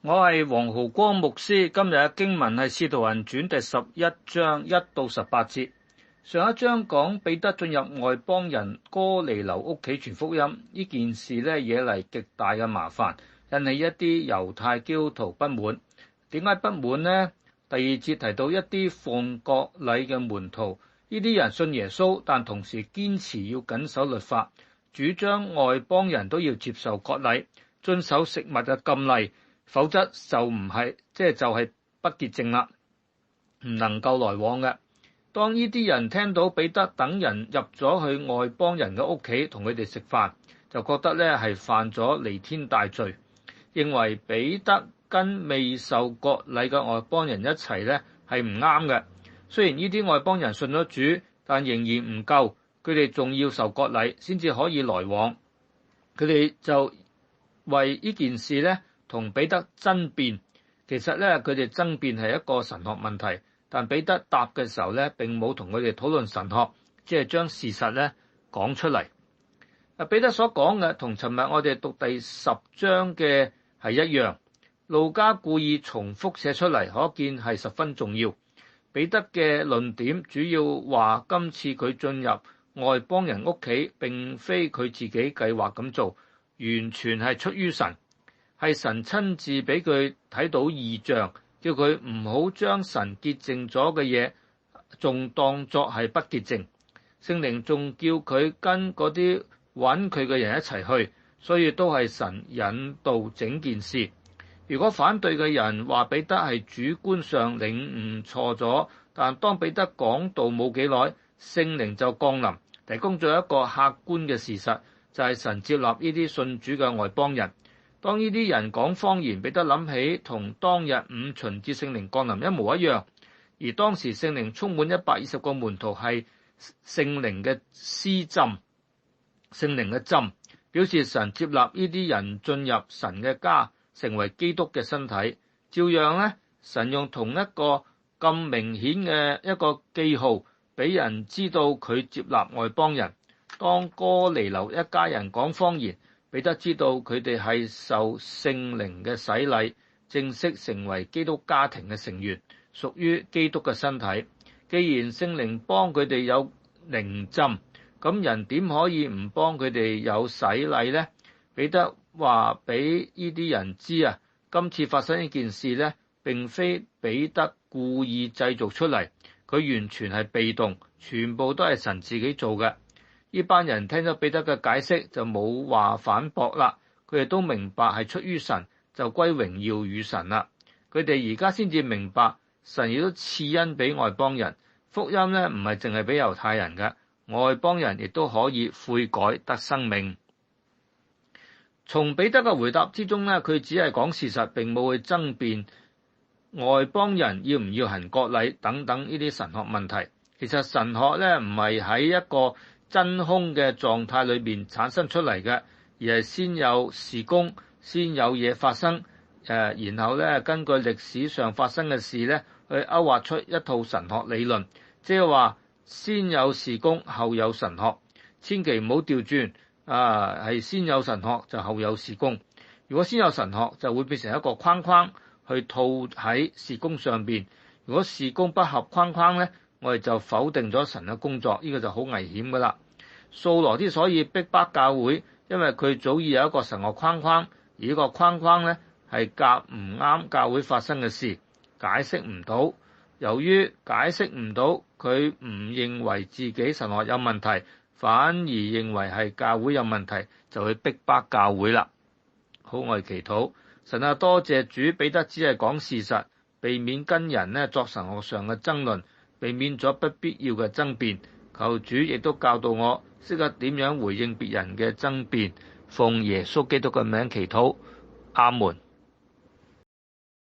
我係黃浩光牧師，今日嘅經文係《使徒行傳》第11章1到18節。上一章講彼得進入外邦人哥尼流屋企傳福音，呢件事惹嚟極大嘅麻煩，引起一啲猶太基督徒不滿。點解不滿呢？第二節提到一啲奉割禮嘅門徒，呢啲人信耶穌，但同時堅持要謹守律法，主張外邦人都要接受割禮，遵守食物嘅禁例。否則就唔係，就係不潔淨啦，唔能夠來往嘅。當呢啲人聽到彼得等人入咗去外邦人嘅屋企同佢哋食飯，就覺得係犯咗彌天大罪，認為彼得跟未受割禮嘅外邦人一齊係唔啱嘅。雖然呢啲外邦人信咗主，但仍然唔夠，佢哋仲要受割禮先至可以來往。佢哋就為呢件事同彼得爭辯，其實佢哋爭辯係一個神學問題，但彼得答嘅時候並冇同佢哋討論神學，只係將事實講出嚟。彼得所講嘅同尋日我哋讀第10章嘅係一樣，路加故意重複寫出嚟，可見係十分重要。彼得嘅論點主要話，今次佢進入外邦人屋企並非佢自己計劃咁做，完全係出於神。係神親自俾佢睇到異象，叫佢唔好將神潔淨咗嘅嘢仲當作係不潔淨。聖靈仲叫佢跟嗰啲揾佢嘅人一齊去，所以都係神引導整件事。如果反對嘅人話彼得係主觀上領悟錯咗，但當彼得講道冇幾耐，聖靈就降臨，提供咗一個客觀嘅事實，就係神接納呢啲信主嘅外邦人。當呢啲人講方言，彼得諗起同當日五旬節聖靈降臨一模一樣，而當時聖靈充滿120個門徒係聖靈嘅施浸，聖靈嘅浸表示神接納呢啲人進入神嘅家，成為基督嘅身體。照樣神用同一個咁明顯嘅一個記號，俾人知道佢接納外邦人。當哥尼流一家人講方言，彼得知道佢哋係受聖靈嘅洗禮，正式成為基督家庭嘅成員，屬於基督嘅身體。既然聖靈幫佢哋有靈浸，咁人點可以唔幫佢哋有洗禮呢？彼得話俾呢啲人知啊，今次發生呢件事並非彼得故意製造出嚟，佢完全係被動，全部都係神自己做嘅。呢班人聽咗彼得嘅解釋就冇話反駁啦，佢哋都明白係出於神，就歸榮耀與神啦。佢哋而家先至明白，神亦都賜恩俾外邦人，福音唔係淨係俾猶太人嘅，外邦人亦都可以悔改得生命。從彼得嘅回答之中佢只係講事實，並冇去爭辯外邦人要唔要行割禮等等呢啲神學問題。其實神學唔係喺一個真空嘅狀態裏面產生出嚟嘅，而係先有事工，先有嘢發生，然後根據歷史上發生嘅事去勾畫出一套神學理論，即係話先有事工，後有神學，千祈唔好調轉，係先有神學就後有事工。如果先有神學，就會變成一個框框去套喺事工上邊，如果事工不合框框我哋就否定咗神嘅工作，呢個就好危險噶啦。掃羅之所以逼迫教會，因為佢早已有一個神學框框，而呢個框框係夾唔啱教會發生嘅事，解釋唔到。由於解釋唔到，佢唔認為自己神學有問題，反而認為係教會有問題，就去逼迫教會啦。好，我哋祈禱，神啊，多謝主，彼得只係講事實，避免跟人作神學上嘅爭論，避免咗不必要嘅爭辯。求主亦都教導我識得點樣回應別人嘅爭辯，奉耶穌基督嘅名祈禱，阿門。